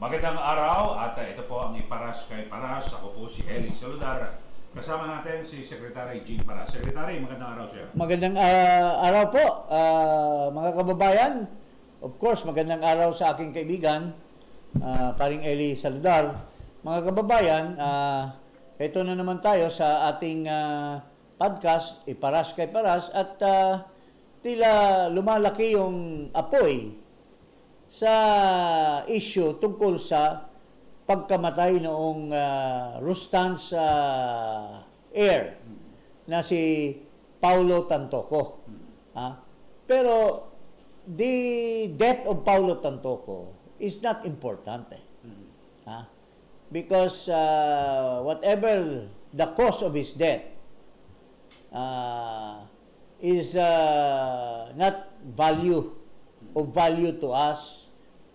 Magandang araw at ito po ang Iparas kay Paras. Ako po si Eli Saludar. Kasama natin si Secretary Jing Paras. Secretary, magandang araw sir. Magandang araw po mga kababayan. Of course, magandang araw sa aking kaibigan, Paring Eli Saludar. Mga kababayan, ito na naman tayo sa ating podcast, Iparas kay Paras. At tila lumalaki yung apoy sa issue tungkol sa pagkamatay noong Rustans heir na si Paulo Tantoco. Pero the death of Paulo Tantoco is not important. Because whatever the cause of his death is not of value to us,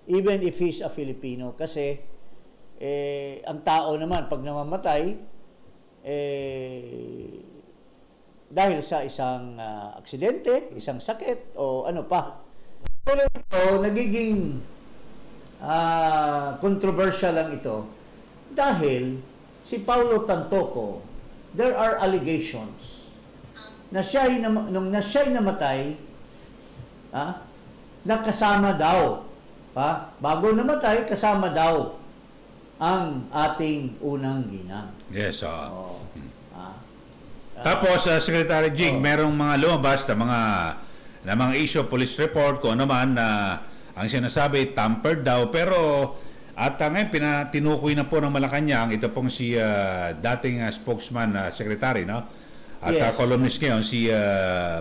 even if he's a Filipino. Kasi ang tao naman pag namamatay dahil sa isang aksidente, isang sakit o ano pa. Pero ito nagiging controversial lang ito dahil si Paulo Tantoco, there are allegations na nung siya'y namatay, nakasama daw, bago namatay, kasama daw ang ating unang ginang. Yes, tapos, Secretary Jing, merong mga lumabas na mga issue, police report, kung ano man, na ang sinasabi, tampered daw, pero at ngayon, tinukoy na po ng Malacanang, ito pong si dating spokesman, secretary, no? At yes, columnist ngayon, si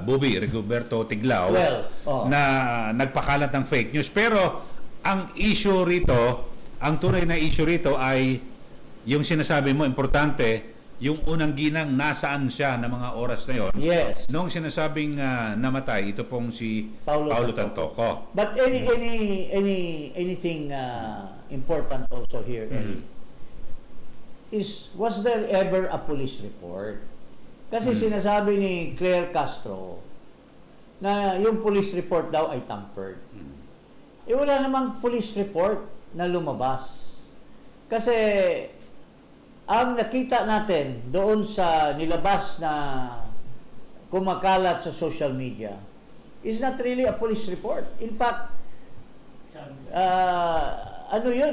Bobby Rigoberto Tiglao, na nagpakalat ng fake news. Pero, ang issue rito, ang tunay na issue rito ay yung sinasabi mo, importante, yung unang ginang, nasaan siya ng mga oras na yon. Yes. Noong sinasabing namatay, ito pong si Paulo Tantoco. But anything important also here, was there ever a police report? Kasi sinasabi ni Claire Castro na yung police report daw ay tampered. Wala namang police report na lumabas. Kasi ang nakita natin doon sa nilabas na kumakalat sa social media is not really a police report. In fact, ano yun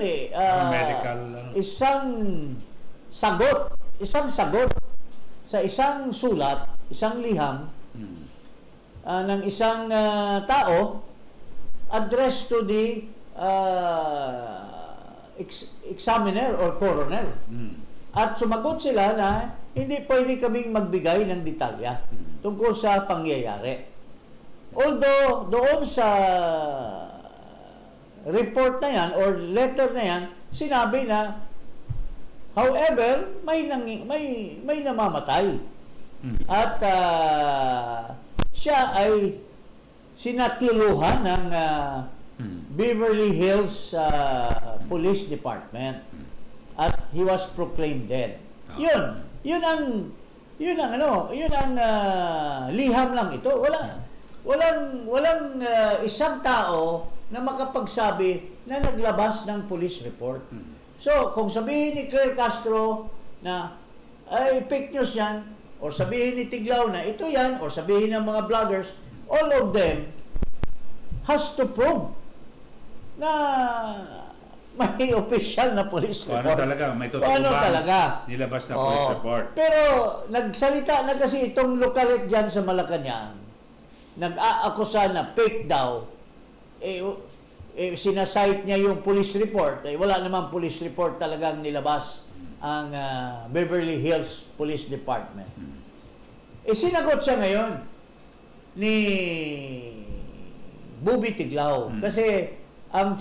medical, isang sagot sa isang sulat, isang liham ng isang tao addressed to the examiner or coroner. At sumagot sila na hindi pwede kaming magbigay ng detalya tungkol sa pangyayari. Although doon sa report na yan or letter na yan, sinabi na however, may namamatay. At siya ay sinatuluhan ng Beverly Hills Police Department. At he was proclaimed dead. Yun ang liham lang ito. Walang isang tao na makapagsabi na naglabas ng police report. So, kung sabihin ni Claire Castro na ay fake news yan, or sabihin ni Tiglao na ito yan, or sabihin ng mga vloggers, all of them has to prove na may official na police report. Ano talaga? May totoo ba nilabas na police report? Pero nagsalita na kasi itong lokalit dyan sa Malacanang, nag-aakusa na fake daw, sinasite niya yung police report. Wala namang police report talagang nilabas ang Beverly Hills Police Department. Sinagot siya ngayon ni Bobby Tiglao. Kasi ang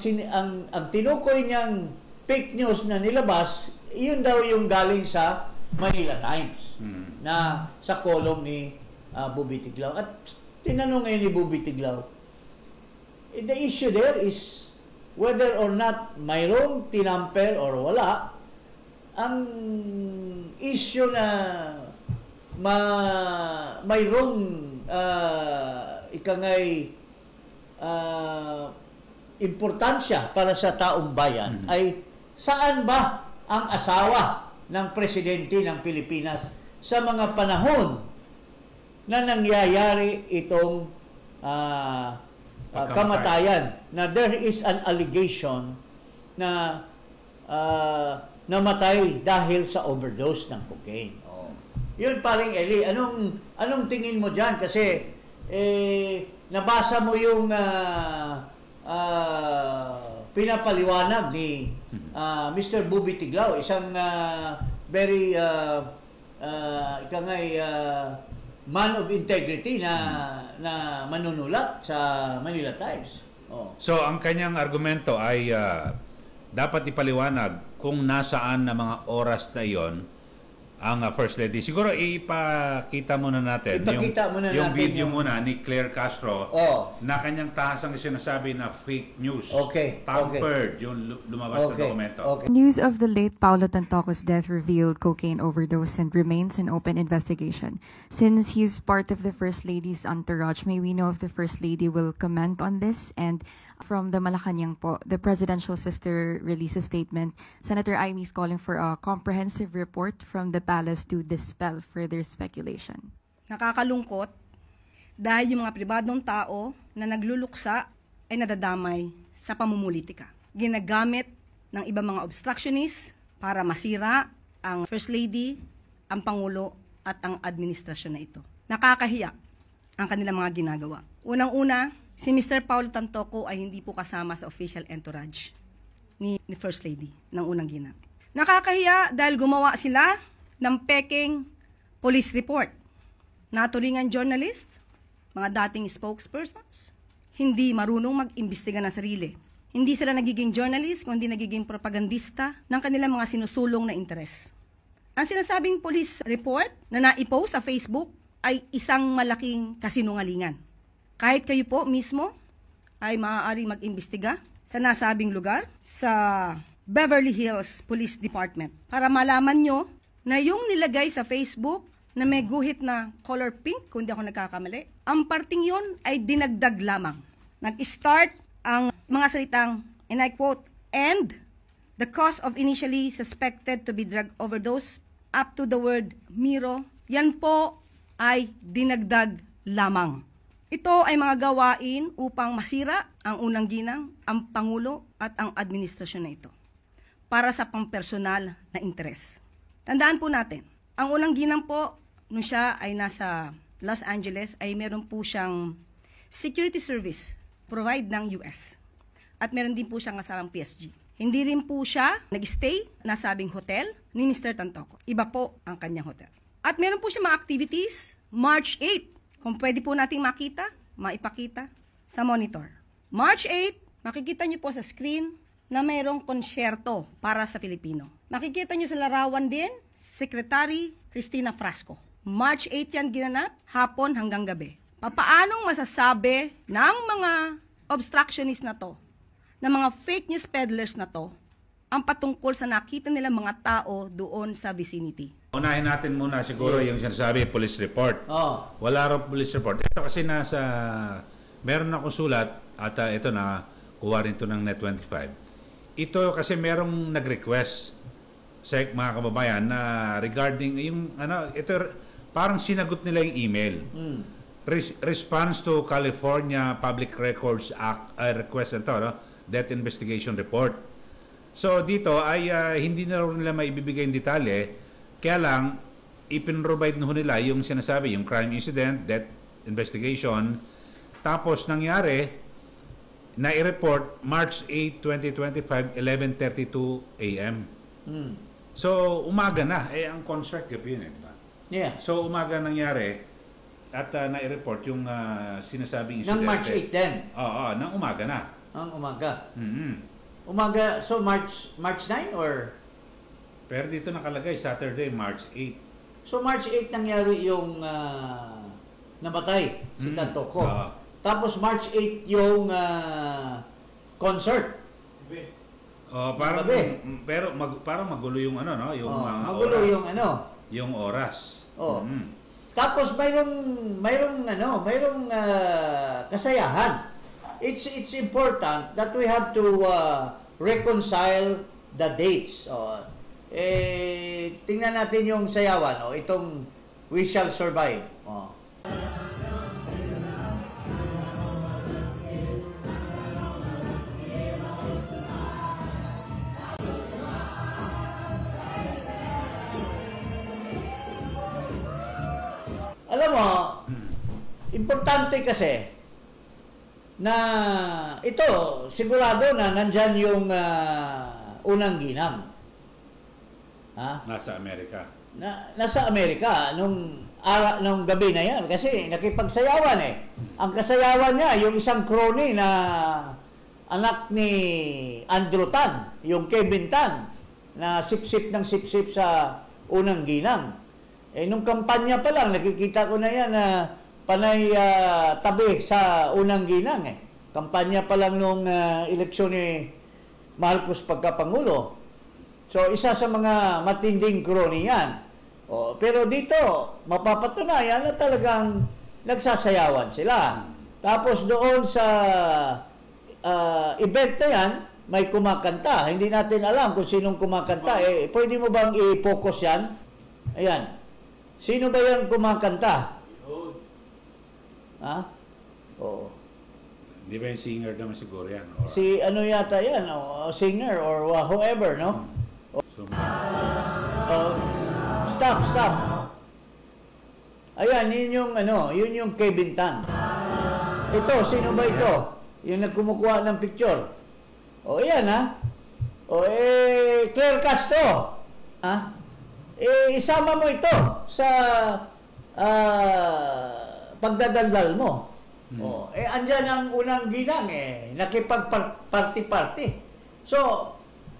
tinukoy niyang fake news na nilabas, yun daw yung galing sa Manila Times na sa column ni Bobby Tiglao. At tinanong ngayon ni Bobby Tiglao, the issue there is whether or not mayroong tinamper or wala. Ang issue na mayroong ikangay importansya para sa taong bayan ay saan ba ang asawa ng presidente ng Pilipinas sa mga panahon na nangyayari itong kamatayan, na there is an allegation na namatay dahil sa overdose ng cocaine. Yun, paring Eli, anong tingin mo diyan? Kasi nabasa mo yung pinapaliwanag ni Mr. Bubi Tiglao, isang very man of integrity na manunulat sa Manila Times. So ang kanyang argumento ay dapat ipaliwanag kung nasaan na mga oras na iyon ang First Lady. Siguro ipakita muna natin yung video muna ni Claire Castro na kanyang tahasang sinasabi na fake news. Tampered yung lumabas na dokumento. News of the late Paulo Tantoco's death revealed cocaine overdose and remains an open investigation. Since he is part of the First Lady's entourage, may we know if the First Lady will comment on this? And from the Malacanang po, the presidential sister released a statement. Senator Amy is calling for a comprehensive report from the palace to dispel further speculation. Nakakalungkot dahil yung mga pribadong tao na nagluluksa ay nadadamay sa pamumulitika. Ginagamit ng ibang mga obstructionists para masira ang First Lady, ang Pangulo at ang administrasyon na ito. Nakakahiya ang kanilang mga ginagawa. Unang-una, si Mr. Paulo Tantoco ay hindi po kasama sa official entourage ni First Lady ng unang ginang. Nakakahiya dahil gumawa sila ng peking police report. Naturingan journalist, mga dating spokespersons, hindi marunong mag-imbestiga ng sarili. Hindi sila nagiging journalist, kundi nagiging propagandista ng kanilang mga sinusulong na interes. Ang sinasabing police report na naipost sa Facebook ay isang malaking kasinungalingan. Kahit kayo po mismo ay maaaring mag-imbestiga sa nasabing lugar sa Beverly Hills Police Department para malaman nyo na yung nilagay sa Facebook na may guhit na color pink, kung di ako nagkakamali, ang parting yon ay dinagdag lamang. Nag-start ang mga salitang, and I quote, "and the cause of initially suspected to be drug overdose up to the word Miro," yan po ay dinagdag lamang. Ito ay mga gawain upang masira ang unang ginang, ang Pangulo at ang administrasyon na ito para sa pampersonal na interes. Tandaan po natin, ang unang ginang po, nung siya ay nasa Los Angeles, ay meron po siyang security service provide ng US. At meron din po siyang kasamang PSG. Hindi rin po siya nag-stay nasabing hotel ni Mr. Tantoco. Iba po ang kanyang hotel. At meron po siya mga activities, March 8. Kung pwede po nating makita, maipakita sa monitor. March 8, makikita niyo po sa screen na mayroong konsyerto para sa Pilipino. Makikita niyo sa larawan din, Secretary Cristina Frasco. March 8 yan ginanap, hapon hanggang gabi. Papaanong masasabi ng mga obstructionist na to, ng mga fake news peddlers na to, ang patungkol sa nakita nila mga tao doon sa vicinity? Unahin natin muna siguro yung sinasabi police report. Wala raw police report. Ito kasi meron akong sulat at ito na kuha rin ito ng Net25. Ito kasi merong nag-request sa mga kababayan na regarding yung ito parang sinagot nila yung email. Response to California Public Records Act request ito, death investigation report. So dito ay hindi na nila maibibigay yung detalye. Kaya lang, ipin-provide nila yung sinasabi, yung crime incident, death investigation. Tapos nangyari, na-i-report March 8, 2025, 11:32 a.m. So, umaga na. Ang concert gabi yun, diba? Yeah. So, umaga nangyari at na-i-report yung sinasabing incident. Ng March 8 din? Oo, ng umaga na. Ang umaga? Umaga, so March 9 or? Pero dito nakalagay, Saturday, March 8. So March 8 nangyari yung namatay si Tantoco. Tapos March 8 yung concert. Parang parang magulo yung yung magulo oras. Yung yung oras. Tapos mayroong kasayahan it's important that we have to reconcile the dates. Tingnan natin yung sayawan, itong We Shall Survive. Alam mo, importante kasi na ito, sigurado na nandyan yung unang ginang. Nasa Amerika. Nasa Amerika nung gabi na yan kasi nakipagsayawan Ang kasayawan niya, yung isang crony na anak ni Andrew Tan, yung Kevin Tan, na sip-sip ng sip-sip sa unang ginang. Nung kampanya pa lang, nakikita ko na yan na panay tabi sa unang ginang. Kampanya pa lang nung eleksyon ni Marcos pagkapangulo. So, isa sa mga matinding crony yan. Pero dito, mapapatunayan na talagang nagsasayawan sila. Tapos doon sa event na yan, may kumakanta. Hindi natin alam kung sinong kumakanta. Pwede mo bang i-focus yan? Ayan. Sino ba yan kumakanta? Oo. Di ba yung singer naman siguro yan? Si ano yata yan, singer or whoever, no? Stop. Ayan, yun yung Kevin Tan. Ito, sino ba ito? Yung nagkumukuha ng picture. Ayan Claire Castro. Isama mo ito sa pagdadaldal mo. Andyan ang unang ginang nakipag-party-party. So,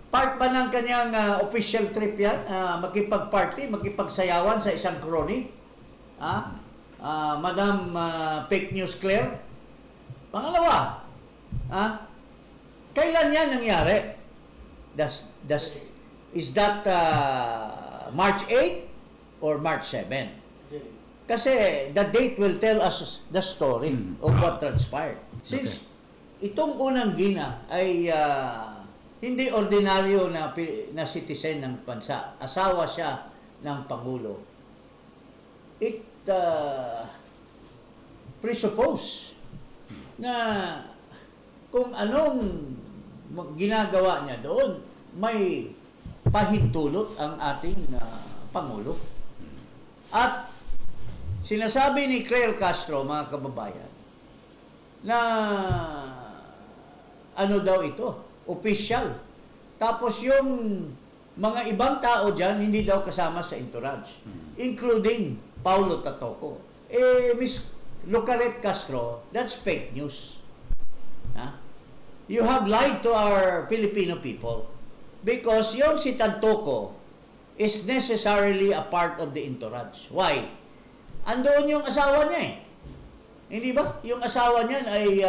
part ba ng kanyang official trip yan? Makipag-party, makipagsayawan sa isang crony? Madam Fake News Claire? Pangalawa, kailan yan nangyari? Is that March 8 or March 7? Kasi the date will tell us the story of what transpired. Since itong unang gina ay hindi ordinaryo na citizen ng bansa, asawa siya ng Pangulo, it presuppose na kung anong ginagawa niya doon, may pahintulot ang ating Pangulo. At sinasabi ni Claire Castro, mga kababayan, na ano daw ito? Official. Tapos yung mga ibang tao dyan, hindi daw kasama sa entourage. Including Paulo Tatoco. Miss Lucaret Castro, that's fake news. You have lied to our Filipino people. Because yung si Tatoco is necessarily a part of the entourage. Why? Andoon yung asawa niya Hindi ba? Yung asawa niya ay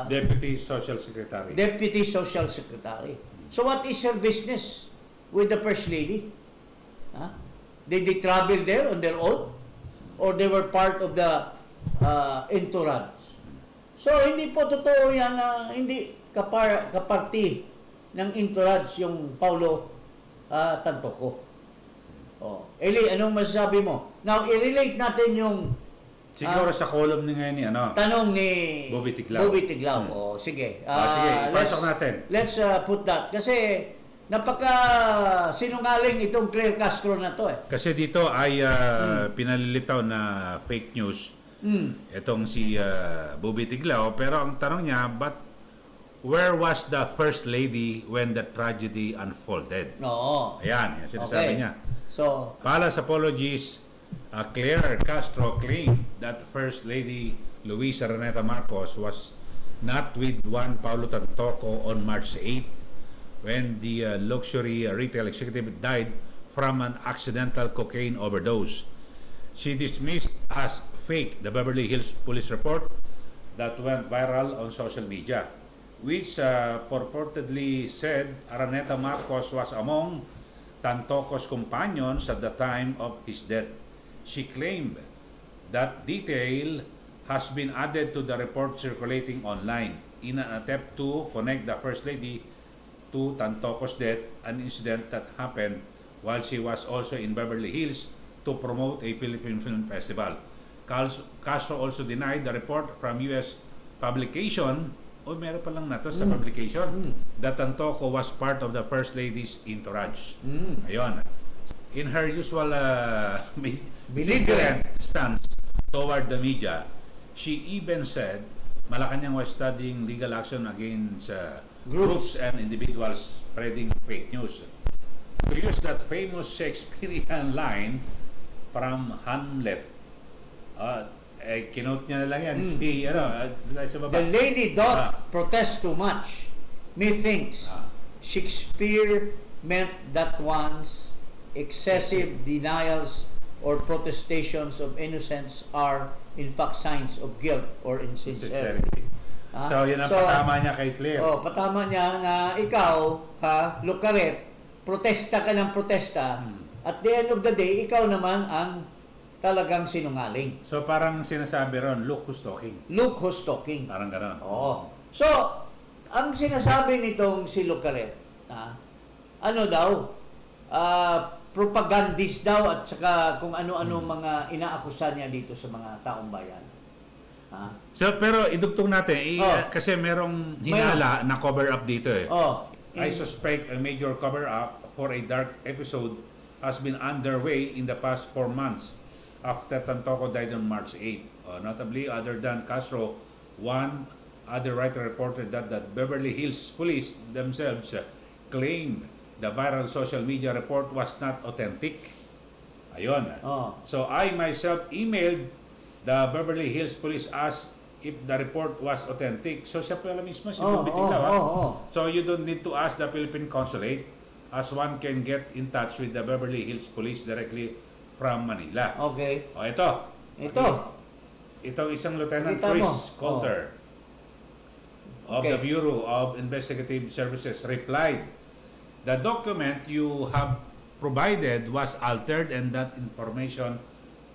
Deputy Social Secretary. Deputy Social Secretary. So what is her business with the First Lady? Did they travel there on their own? Or they were part of the entourage? So hindi po totoo yan na hindi kaparti ng entourage yung Paulo Tatoco. Eli, anong masasabi mo? Now, i-relate natin yung siguro sa column ni ngayon ni tanong ni Bobby Tiglao. Sige. Sige, ipasok natin. Let's put that. Kasi napaka sinungaling itong Claire Castro na to Kasi dito ay pinalilitaw na fake news itong si Bobby Tiglao. Pero ang tanong niya, but where was the First Lady when the tragedy unfolded? Ayan, sinasabi niya. So, Palace apologies, Claire Castro claimed that First Lady Luisa Araneta Marcos was not with Juan Paulo Tatoco on March 8 when the luxury retail executive died from an accidental cocaine overdose. She dismissed as fake the Beverly Hills police report that went viral on social media, which purportedly said Araneta Marcos was among Tatoco's companions at the time of his death. She claimed that detail has been added to the report circulating online. in an attempt to connect the First Lady to Tantoco's death, an incident that happened while she was also in Beverly Hills to promote a Philippine Film Festival. Castro also denied the report from U.S. publication, meron pa lang na to sa publication, that Tantoco was part of the First Lady's entourage. Ayun. In her usual belligerent stance toward the media, she even said Malacanang was studying legal action against groups and individuals spreading fake news. To use that famous Shakespearean line from Hamlet, kinote niya na lang yan. Sa baba. The lady doth protest too much. Methinks Shakespeare meant that one's excessive denials or protestations of innocence are in fact signs of guilt or insincerity. So, yun ang patama niya kay Claire. Patama niya na ikaw, Lucaret, protesta ka ng protesta. At the end of the day, ikaw naman ang talagang sinungaling. So, parang sinasabi ron, look who's talking. Look who's talking. Parang gano'n. Oo. So, ang sinasabi nitong si Lucaret, ano daw, propagandist daw at saka kung ano-ano mga inaakusa niya dito sa mga taong bayan. So, pero idugtong natin, kasi merong hinala na cover-up dito eh. I suspect a major cover-up for a dark episode has been underway in the past 4 months after Tantoco died on March 8. Notably, other than Castro, one other writer reported that the Beverly Hills Police themselves claimed the viral social media report was not authentic. Ayun. So, I myself emailed the Beverly Hills Police asked if the report was authentic. So, siya pala mismo, So, you don't need to ask the Philippine Consulate as one can get in touch with the Beverly Hills Police directly from Manila. Okay. Ito. Itong isang Lieutenant Chris Coulter of the Bureau of Investigative Services replied, the document you have provided was altered and that information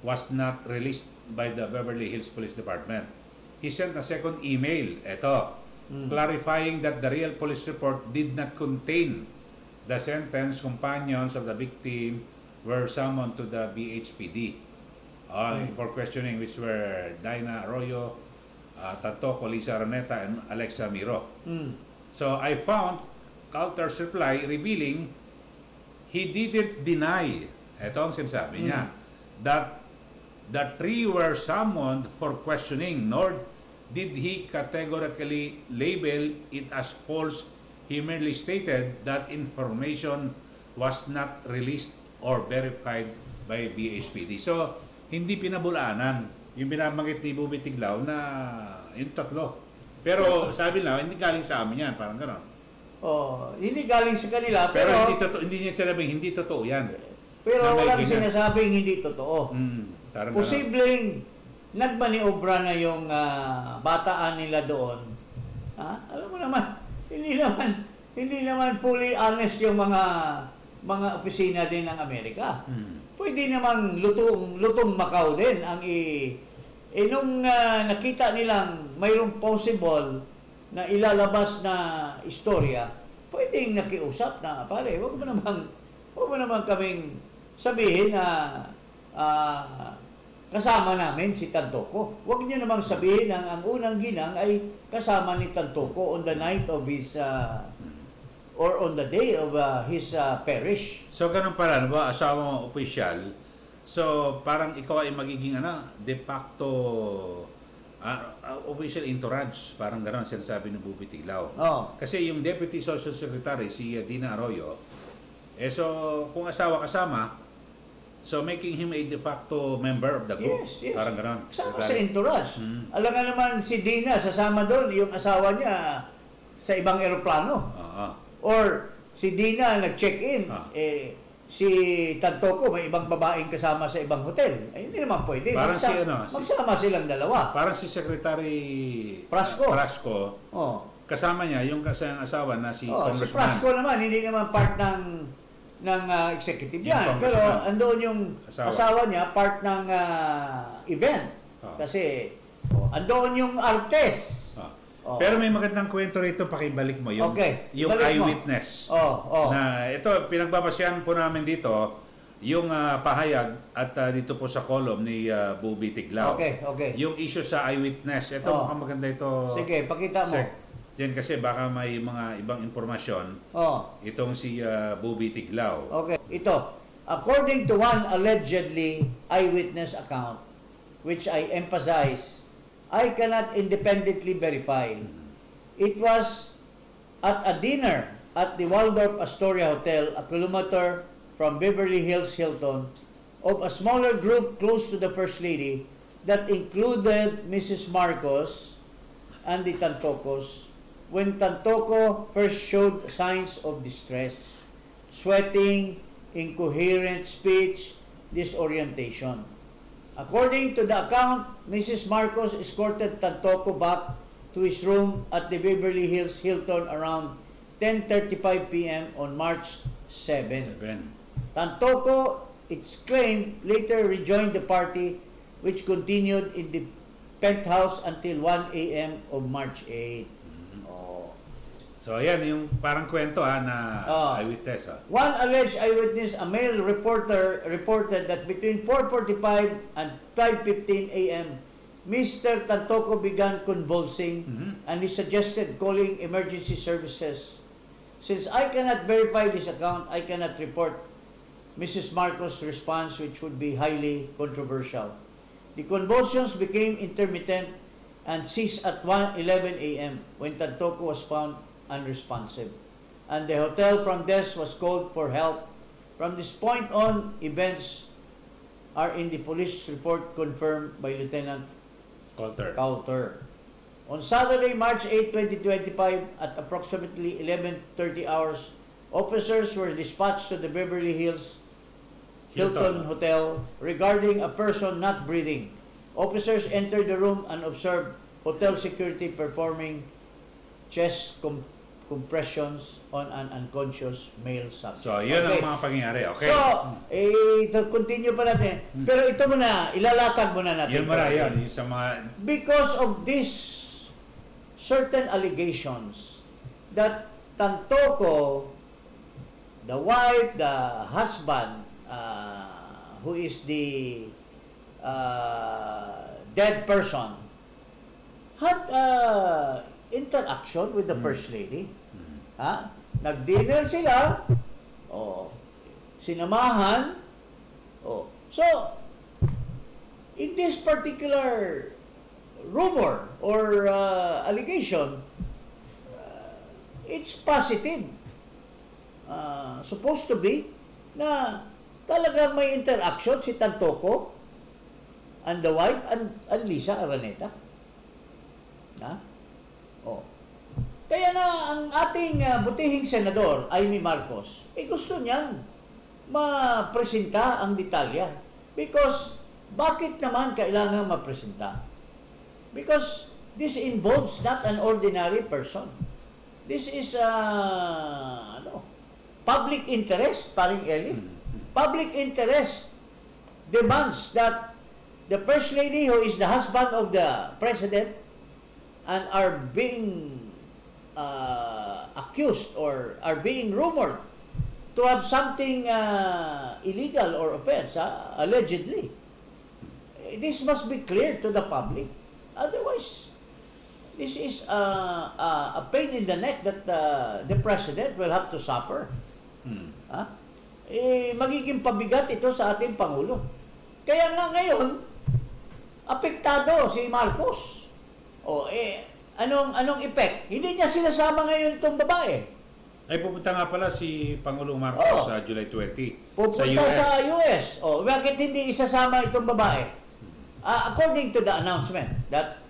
was not released by the Beverly Hills Police Department. He sent a second email, clarifying that the real police report did not contain the sentence companions of the victim were summoned to the BHPD for questioning, which were Dina Arroyo, Tantoco, Lisa Araneta, and Alexa Miro. So I found Coulter's reply revealing he didn't deny, ito ang sinasabi niya, that the three were summoned for questioning, nor did he categorically label it as false. He merely stated that information was not released or verified by BHPD. So, hindi pinabulaanan yung binabanggit ni Bobby Tiglao na yung tatlo. Pero sabi lang, hindi galing sa amin yan, parang gano'n. Hindi galing sa kanila, pero hindi niya sinabing hindi totoo yan. Pero walang sinasabing hindi totoo. Posibleng nagmaniobra na yung bataan nila doon. Alam mo naman, hindi naman fully honest yung mga opisina din ng Amerika. Pwede namang lutong Macau din ang nung nakita nilang mayroong possible na ilalabas na istorya, pwedeng nakiusap na pare, wag mo naman kaming sabihin na kasama namin si Tantoco. Huwag niyo namang sabihin na ang unang ginang ay kasama ni Tantoco on the night of his or on the day of his parish. So ganun pala, ba, asawa mo opisyal, so parang ikaw ay magiging de facto official entourage, parang gano'n sinasabi ng Bobby Tiglao. Kasi yung Deputy Social Secretary, si Dina Arroyo, so kung asawa kasama, so making him a de facto member of the group. Yes. Parang gano'n. Kasama sa entourage. Alam nga naman si Dina, sasama doon yung asawa niya sa ibang eroplano. Or si Dina nag-check-in, si Tantoco may ibang babaeng kasama sa ibang hotel. Hindi naman pwede. Magsama silang dalawa. Parang si Secretary Prasco. Kasama niya yung asawa na si Congressman. Si Prasco naman, hindi naman part ng executive yan. Pero andoon yung asawa niya, part ng event. Kasi andoon yung artist. Oh. Pero may magandang kwento rito, pakibalik mo yung, Okay, yung ibalik mo. eyewitness. Oh. Na ito, pinagbabasyan po namin dito, yung pahayag at dito po sa column ni Bobby Tiglao. Okay. Yung issue sa eyewitness. Ito, mukhang maganda ito. Sige, pakita mo. Yan kasi baka may mga ibang impormasyon. Itong si Bobby Tiglao. Okay, ito. According to one allegedly eyewitness account, which I emphasize, I cannot independently verify. It was at a dinner at the Waldorf Astoria Hotel, a kilometer from Beverly Hills Hilton, of a smaller group close to the First Lady that included Mrs. Marcos and the Tantocos, when Tantoco first showed signs of distress, sweating, incoherent speech, disorientation. According to the account, Mrs. Marcos escorted Tantoco back to his room at the Beverly Hills Hilton around 10:35 p.m. on March 7. Tantoco, it's claimed, later rejoined the party, which continued in the penthouse until 1 a.m. of March 8. So, ayan, yung parang kwento na eyewitness. One alleged eyewitness, a male reporter, reported that between 4:45 and 5:15 a.m., Mr. Tantoco began convulsing and he suggested calling emergency services. Since I cannot verify this account, I cannot report Mrs. Marcos' response, which would be highly controversial. The convulsions became intermittent and ceased at 1:11 a.m. when Tantoco was found unresponsive, and the hotel front desk was called for help. From this point on, events are in the police report confirmed by Lieutenant Coulter. On Saturday, March 8, 2025, at approximately 11:30 hours, officers were dispatched to the Beverly Hills Hilton Hotel regarding a person not breathing. Officers entered the room and observed hotel security performing chest compressions on an unconscious male subject. So, yun ang mga pangyayari. Okay. So, continue pa natin. Pero ito muna, ilalatag muna natin. Yun muna yan. Yung sa mga... Because of these certain allegations that Tantoco, the wife, the husband, who is the dead person, had interaction with the First Lady. Nag-dinner sila. Sinamahan. So, in this particular rumor or allegation, it's positive. Supposed to be na talagang may interaction si Tantoco and the wife and Lisa Araneta. Kaya na ang ating butihing senador, Amy Marcos, gusto niyang mapresenta ang detalya. Because, bakit naman kailangan mapresenta? Because this involves not an ordinary person. This is public interest, paring Eli. Public interest demands that the First Lady, who is the husband of the President, and are being accused or are being rumored to have something illegal or offense, allegedly. This must be clear to the public. Otherwise, this is a pain in the neck that the President will have to suffer. Magiging pabigat ito sa ating Pangulo. Kaya nga ngayon, apektado si Marcos. Anong effect? Hindi niya sinasama ngayon itong babae. Ay, pupunta nga pala si Pangulong Marcos sa July 20 pupunta sa US. Bakit hindi isasama itong babae? According to the announcement that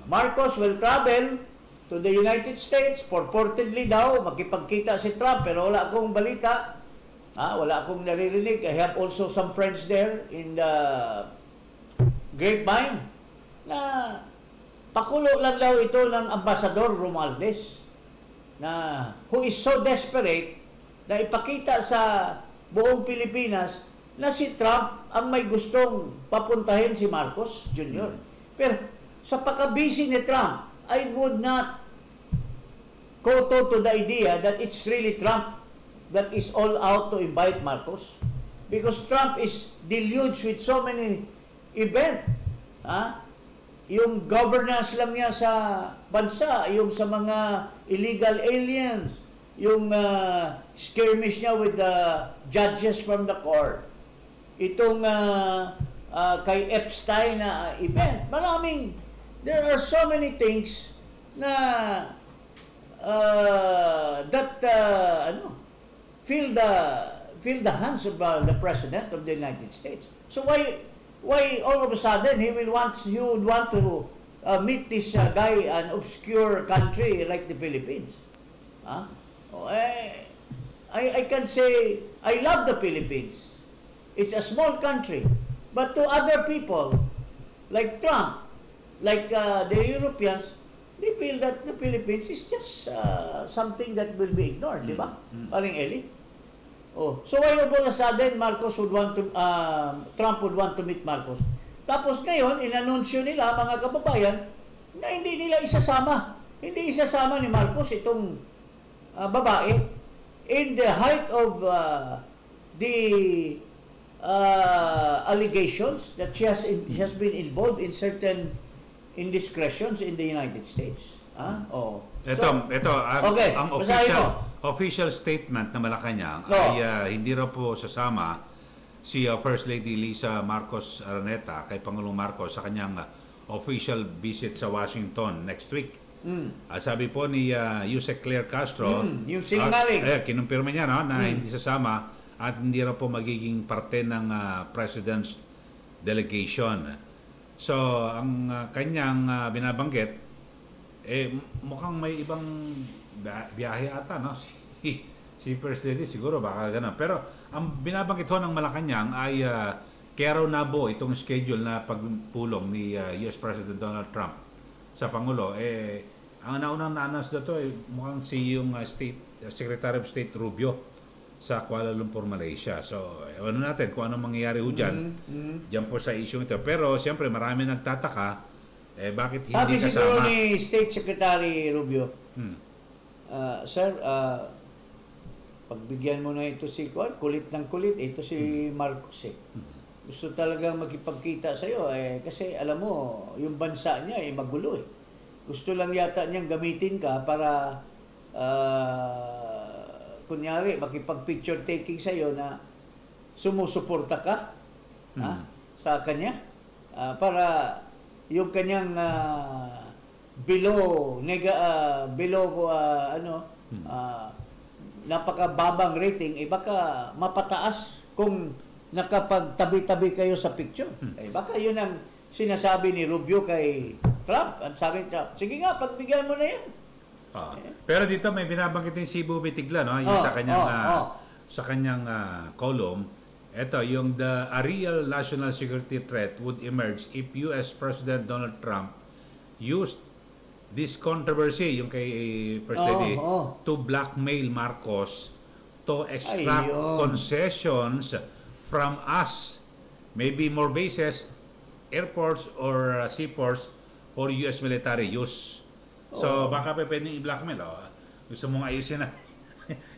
Marcos will travel to the United States, purportedly daw, makipagkita si Trump, pero wala akong balita. Wala akong naririnig. I have also some friends there in the grapevine na pakulo lang daw ito ng Ambassador Romualdez na who is so desperate na ipakita sa buong Pilipinas na si Trump ang may gustong papuntahin si Marcos Jr. Pero sa pagka-busy ni Trump I would not kowtow to the idea that it's really Trump that is all out to invite Marcos. Because Trump is deluged with so many events. Yung governance lang niya sa bansa, yung sa mga illegal aliens, yung skirmish niya with the judges from the court, itong kay Epstein na event. There are so many things na fill the hands of the President of the United States. So why all of a sudden he would want to meet this guy, an obscure country like the Philippines? I can say I love the Philippines. It's a small country, but to other people like Trump, like the Europeans, they feel that the Philippines is just something that will be ignored, di ba? Paring Eli. So why all of a sudden Trump would want to meet Marcos? Tapos ngayon, inanunsyo nila, mga kababayan, na hindi nila isasama. Hindi isasama ni Marcos itong babae in the height of the allegations that she has been involved in certain indiscretions in the United States. Okay, ang official statement na Malacanang ay hindi raw po sasama si First Lady Lisa Marcos Araneta kay Pangulong Marcos sa kanyang official visit sa Washington next week. Sabi po ni Yusek Claire Castro, yung sinungaling, kinumpirma niya na hindi sasama at hindi raw po magiging parte ng President's delegation. So, ang kanyang binabanggit, mukhang may ibang biyahe ata, no? Si First Lady siguro, baka gano'n. Pero, ang binabanggit ho ng Malacanang ay kaya raw nabuo itong schedule na pagpulong ni US President Donald Trump sa Pangulo. Ang naunang na-announce na ito, mukhang si yung Secretary of State Rubio sa Kuala Lumpur, Malaysia. So, ano natin kung anong mangyayari ho dyan, dyan po sa issue ito. Pero, siyempre, marami nagtataka, bakit hindi sabi kasama? Sabi siguro ni State Secretary Rubio, Sir, pagbigyan mo na ito si kulit ng kulit, ito si Marcos gusto talagang makipagkita sa iyo kasi alam mo, yung bansa niya magulo Gusto lang yata niyang gamitin ka para kunyari makipag-picture taking sa iyo na sumusuporta ka sa kanya para yung kanyang napakababang rating baka mapataas kung nakapagtabi-tabi kayo sa picture. Baka yun ang sinasabi ni Rubio kay Trump. At sabi niya, sige nga, pagbigyan mo na yan. Pero dito may binabanggit yung si Bobby Tigla, no? Yung sa kanyang column. Ito, yung a real national security threat would emerge if US President Donald Trump used this controversy, yung kay First Lady, to blackmail Marcos to extract concessions from us. Maybe more bases, airports or seaports for US military use. So, baka pwedeng i-blackmail. Gusto mong ayusin na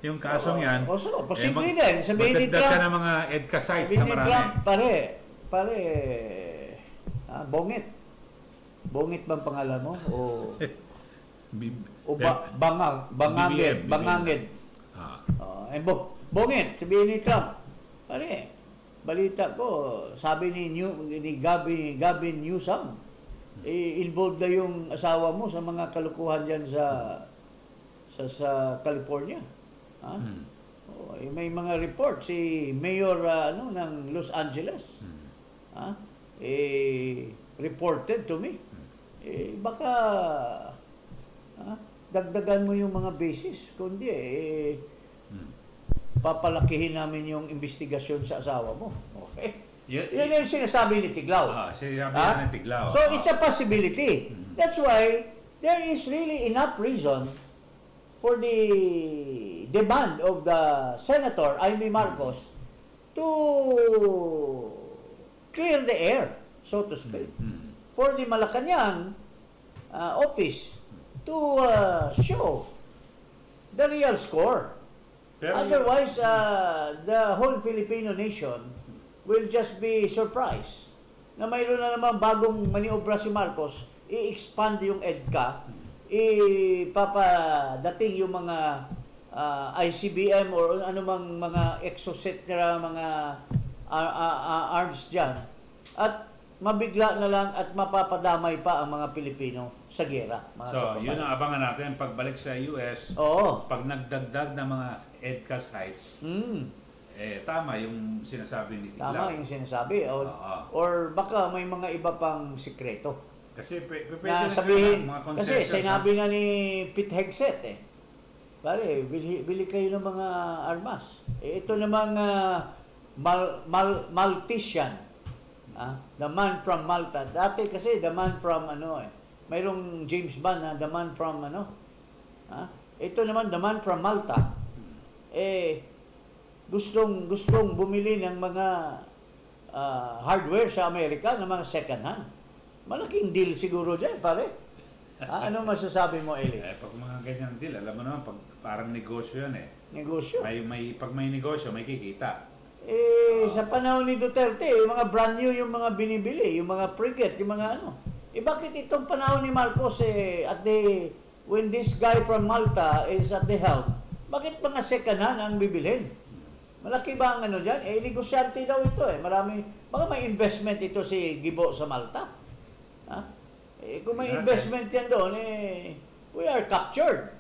yung kasong yan. Posible din. Sabihin ni Trump, ka ng mga EDCA sites na marami. Trump, bongit. Bongit bang pangalan mo? Bangangid. Bongit, sabihin ni Trump. Balita ko, sabi ni Gavin Newsom, involved na yung asawa mo sa mga kalukuhan dyan sa California. May mga report si Mayor ng Los Angeles. Reported to me. Baka dagdagan mo yung mga basis, kundi papalakihin namin yung investigasyon sa asawa mo. Okay? Yan yung sinasabi ni Tiglao. Sinasabi ni Tiglao. So, it's a possibility. That's why there is really enough reason for the demand of the Senator Amy Marcos to clear the air, so to speak. For the Malacanang office to show the real score. Pero Otherwise, the whole Filipino nation will just be surprised na mayroon na naman bagong maniobra si Marcos, i-expand yung EDCA, ipapadating yung mga ICBM or anumang mga exocet na mga arms dyan, at mabigla na lang at mapapadamay pa ang mga Pilipino sa gera. So, yun ang abangan natin pagbalik sa US. Oo. Pag nagdagdag ng mga EDCA sites, tama yung sinasabi ni Tiglaw. Tama yung sinasabi. Or baka may mga iba pang sikreto. Kasi pwede Na na sabihin, mga kasi concession, sinabi na ni Pete Hegseth pare, bili kayo ng mga armas. Ito namang Maltesian. The Man from Malta. Dati kasi The Man from mayroong James Bond na The Man from ito naman The Man from Malta. Gustong bumili ng mga hardware sa Amerika ng mga second hand. Malaking deal siguro dyan, pare. Ano masasabi mo, Eli? Pag mga ganyan deal, alam mo naman, parang negosyo yan Negosyo. Pag may negosyo, may kikita. Sa panahon ni Duterte, mga brand new yung mga binibili, yung mga frigate, yung mga bakit itong panahon ni Marcos, when this guy from Malta is at the helm, bakit mga second hand ang bibilhin? Malaki ba ang dyan? Negosyante daw ito baka may investment ito si Gibo sa Malta. Kung may investment yan doon, we are captured.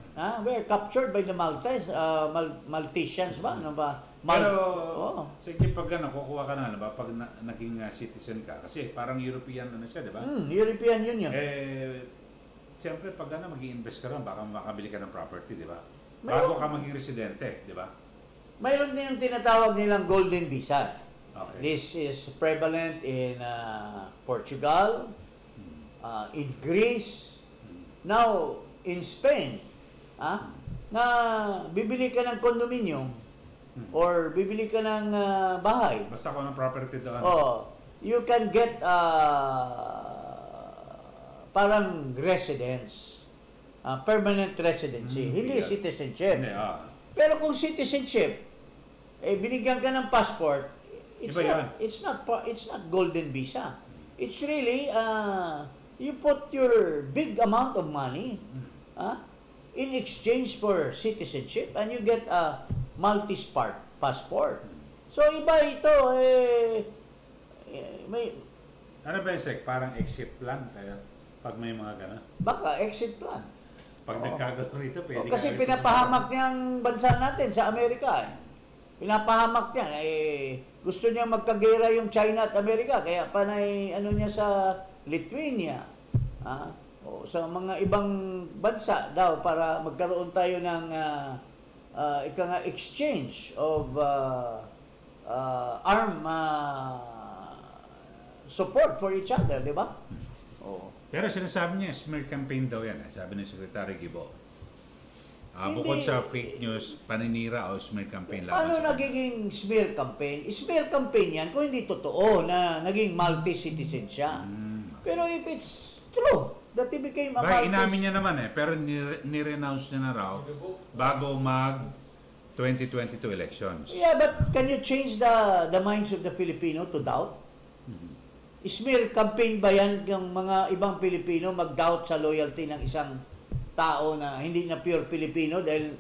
We are captured by the Maltesians ba? Ano ba? Sige, pag kukuha ka na, ba? Pag naging citizen ka, kasi parang European siya, di ba? European Union. Siyempre, pag mag-i-invest ka ron, baka makabili ka ng property, di ba? Bago ka maging residente, di ba? Mayroon din yung tinatawag nilang Golden Visa. Okay. This is prevalent in Portugal, in Greece, now in Spain. Na bibili ka ng condominium or bibili ka ng bahay. Basta kung anong property doon. You can get parang residence, permanent residency, hindi citizenship. Pero kung citizenship, binigyan ka ng passport, it's not golden visa. It's really you put your big amount of money in exchange for citizenship and you get a Maltese passport. So iba ito may ano ba yung parang exit plan kaya pag may mga gano'n? Baka exit plan. Pag nagkagawa rito, pwede kasi pinapahamak niya ang bansa natin sa Amerika. Pinapahamak niya. Gusto niya magkagera yung China at Amerika. Kaya panay niya sa Lithuania. O sa mga ibang bansa daw para magkaroon tayo ng exchange of arm support for each other, di ba? Pero sinasabi niya, smear campaign daw yan, sabi ni Secretary Gibo. Bukod sa fake news, paninira o smear campaign lang. Ano nagiging smear campaign? Smear campaign yan kung hindi totoo na naging Maltese citizen siya. Pero if it's true, that he became a Maltese... Inamin niya naman pero nirenounce niya na raw bago mag 2022 elections. Yeah, but can you change the minds of the Filipino to doubt? Smear campaign ba yan ng mga ibang Pilipino mag-doubt sa loyalty ng isang tao na hindi na pure Pilipino dahil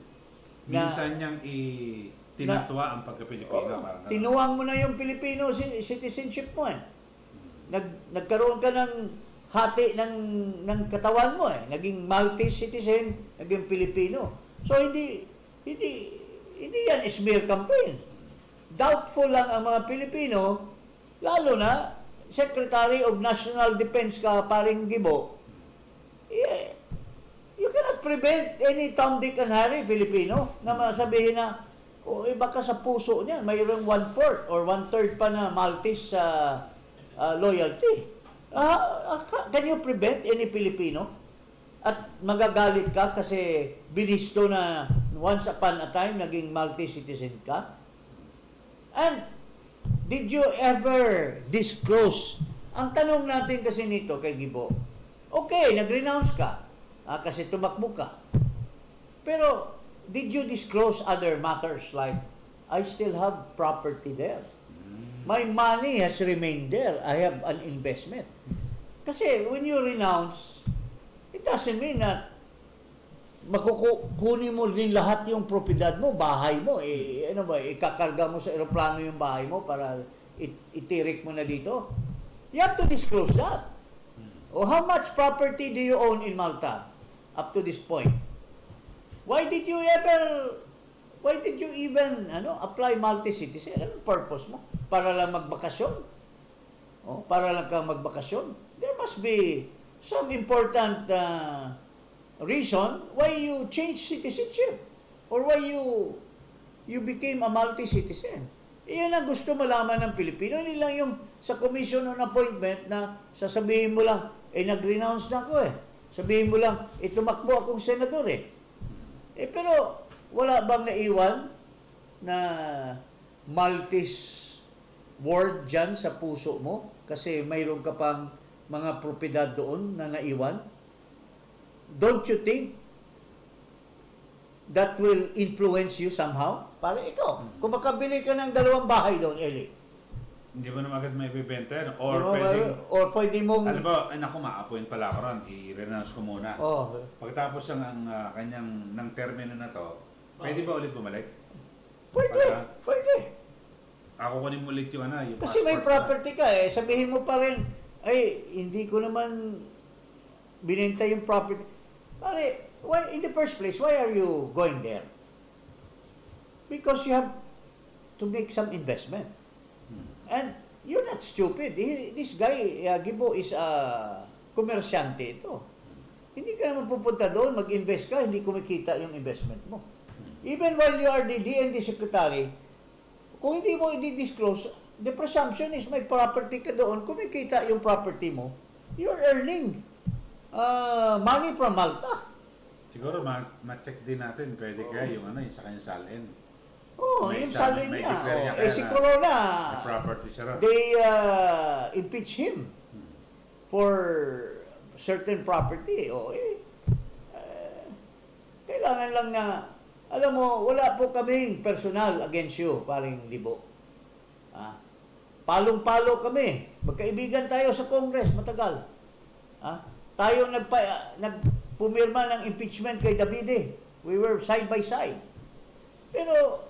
minsan niyang tinatwa ang pagka-Pilipino. Tinuwang mo na yung Filipino citizenship mo nagkaroon ka ng hati ng katawan mo naging Maltese citizen, naging Pilipino. So hindi yan smear campaign. Doubtful lang ang mga Pilipino, lalo na Secretary of National Defense ka, paring Gibo. You cannot prevent any Tom, Dick, and Harry Filipino na masabihin na baka sa puso niya mayroong 1/4 or 1/3 pa na Maltese loyalty. Can you prevent any Filipino? At magagalit ka kasi binisto na once upon a time naging Maltese citizen ka? And did you ever disclose? Ang tanong natin kasi nito kay Gibo, Okay, nag-renounce ka. Kasi tumakbo ka. Pero, did you disclose other matters like, I still have property there. My money has remained there. I have an investment. Kasi when you renounce, it doesn't mean that kunin mo din lahat yung propiedad mo, bahay mo. Ikakarga mo sa eroplano yung bahay mo para itirik mo na dito. You have to disclose that. O how much property do you own in Malta up to this point? Why did you even apply multi-citizen? Anong purpose mo? Para lang magbakasyon? Para lang kang magbakasyon? There must be some important reason why you change citizenship or why you became a multi-citizen. Iyan ang gusto malaman ng Pilipino. Hindi lang yung sa commission on appointment na sasabihin mo lang, nag-renounce na ako Sabihin mo lang, tumakbo akong senador pero wala bang naiwan na Maltese word dyan sa puso mo? Kasi mayroon ka pang mga propiedad doon na naiwan? Don't you think that will influence you somehow? Para ikaw, kung makabili ka ng 2 bahay doon, Eli. Hindi mo naman agad may bibenta yan. Or pwede mong... Alam mo, naku, ma-appoint pala ako ron. I-renounce ko muna. Pagkatapos ng kanyang termino na to, pwede ba ulit bumalik? Pwede. Ako kunin mo ulit yung yung kasi may property ka sabihin mo pa rin, hindi ko naman binenta yung property. Pare, why, in the first place, why are you going there? Because you have to make some investment. And you're not stupid. This guy, Gibo, is a komersyante ito. Hindi ka naman pupunta doon, mag-invest ka, hindi kumikita yung investment mo. Even while you are the DND secretary, kung hindi mo i-disclose, the presumption is may property ka doon, kumikita yung property mo, you're earning money from Malta. Siguro ma-check din natin, pwede kaya yung sa kanyang salin. Yung salin niya. Si Corona, they impeach him for certain property. Kailangan lang na, alam mo, wala po kaming personal against you, paring Libo. Palong-palo kami. Magkaibigan tayo sa Congress, matagal. Tayo nagpumirma ng impeachment kay Davide. We were side by side. Pero,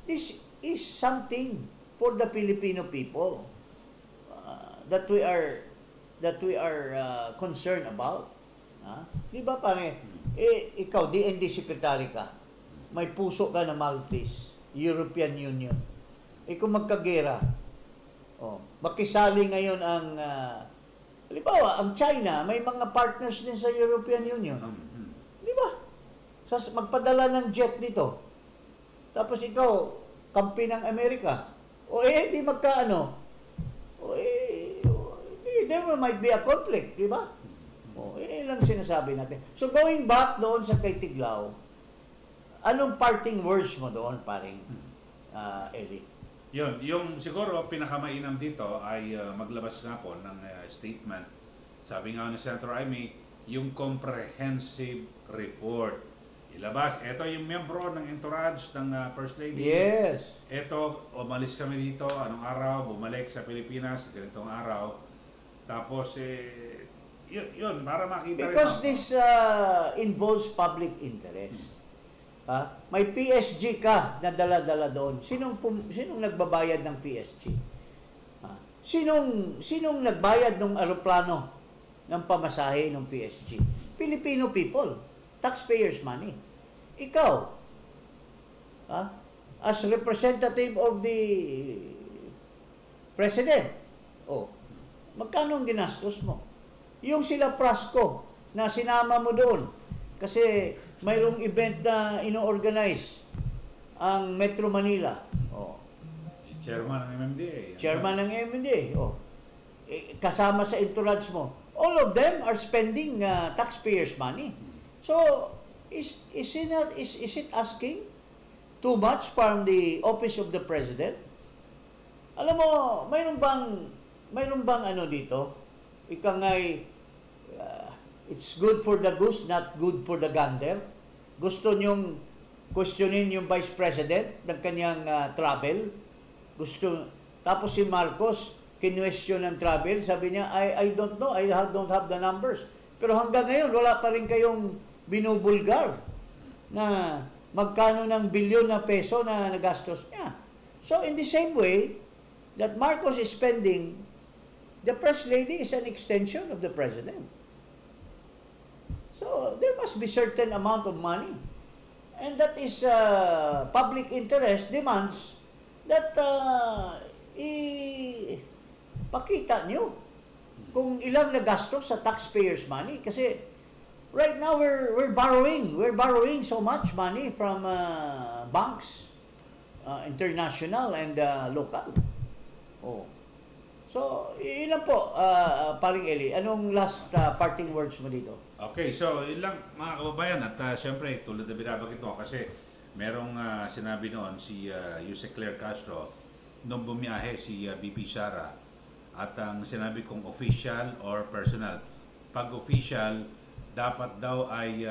this is something for the Filipino people that we are concerned about. Di ba pare? Ikaw, DND secretary ka. May puso ka na Maltese, European Union. Kung magkagera, makisali ngayon ang halimbawa, ang China, may mga partners din sa European Union. Di ba? Magpadala ng jet dito. Tapos ikaw, kampi ng Amerika. Di magkaano. There might be a conflict, di ba? Lang sinasabi natin. So going back doon sa kay Tiglao, anong parting words mo doon, paring Eli? Yung siguro pinakamainam dito ay maglabas nga po ng statement. Sabi nga ni Senator Amy, yung comprehensive report. Ilabas. Ito yung miyembro ng entourage ng First Lady. Yes. Ito, umalis kami dito, anong araw, bumalik sa Pilipinas, ganitong araw. Tapos, yun, para makita because rin. Because this involves public interest. May PSG ka na dala-dala doon. Sinong nagbabayad ng PSG? Sinong nagbayad ng aeroplano ng pamasahe ng PSG? Filipino people. Taxpayers' money. Ikaw, as representative of the president, magkano ang ginastos mo? Yung sila Prasco na sinama mo doon kasi mayroong event na ino-organize ang Metro Manila. Chairman ng MMDA. Chairman ng MMDA. Kasama sa entourage mo. All of them are spending taxpayers' money. So, is it asking too much from the office of the president? Alam mo, mayroon bang ano dito? Ika nga'y it's good for the goose, not good for the gander. Gusto niyong questionin yung Vice President ng kanyang travel. Tapos si Marcos, kinwestiyon ng travel. Sabi niya, I don't know, don't have the numbers. Pero hanggang ngayon, wala pa rin kayong binubulgar na magkano ng bilyon na peso na nagastos niya. So in the same way that Marcos is spending, the First Lady is an extension of the President. So there must be certain amount of money. And that is public interest demands that pakita nyo kung ilang nagastos sa taxpayers' money. Kasi right now we're borrowing so much money from banks, international and local. Oh. So, yun lang po, paring Eli. Anong last parting words mo dito? Okay, so yun lang mga kababayan at syempre tulad na binabagit mo kasi merong sinabi noon si Yuse Claire Castro nung bumiyahe si BP Sara at ang sinabi kong official or personal. Pag official, dapat daw ay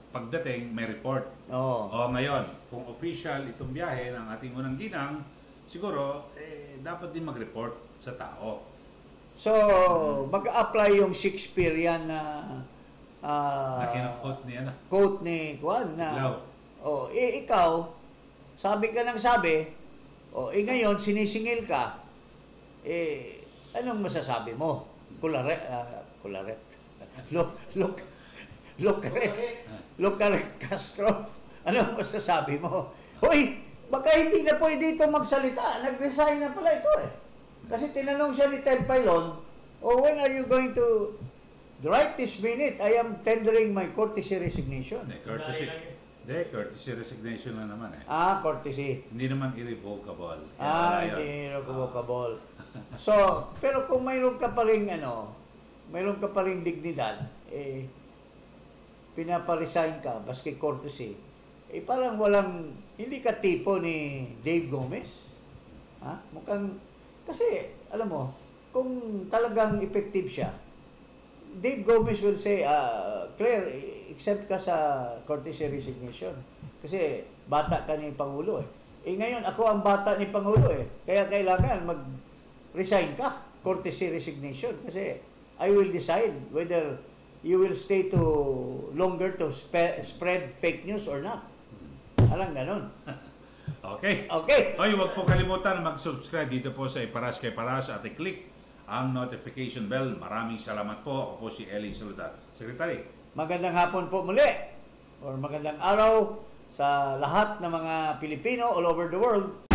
pagdating may report. O ngayon, kung official itong biyahe ng ating unang ginang, siguro dapat din mag-report sa tao. So, mag-apply yung Shakespearean na quote niya na. Quote ni Juan na ikaw, sabi ka ng sabi, ngayon sinisingil ka, anong masasabi mo? Kularet. Lucaret Castro. Anong masasabi mo? Hoy, baka hindi na pwede ito magsalita. Nag-resign na pala ito eh. Kasi tinanong siya ni Ted Filon, when are you going to... Right this minute, I am tendering my courtesy resignation. Courtesy resignation na naman eh. Courtesy. Hindi naman irrevocable. Hindi irrevocable. So, pero kung mayroon ka pa ring dignidad, pinaparesign ka, baski courtesy, parang hindi ka tipo ni Dave Gomez. Kasi, alam mo, kung talagang effective siya, Dave Gomez will say, Claire, accept ka sa courtesy resignation. Kasi bata ka ni Pangulo eh. Ngayon, ako ang bata ni Pangulo eh. Kaya kailangan mag-resign ka, courtesy resignation. Kasi I will decide whether you will stay longer to spread fake news or not. Alang ganun. Okay. Hoy, huwag po kalimutan na mag-subscribe dito po sa Iparas Kay Paras at i-click ang notification bell. Maraming salamat po. Ako po si Eli Saluda, Secretary. Magandang hapon po muli or magandang araw sa lahat ng mga Pilipino all over the world.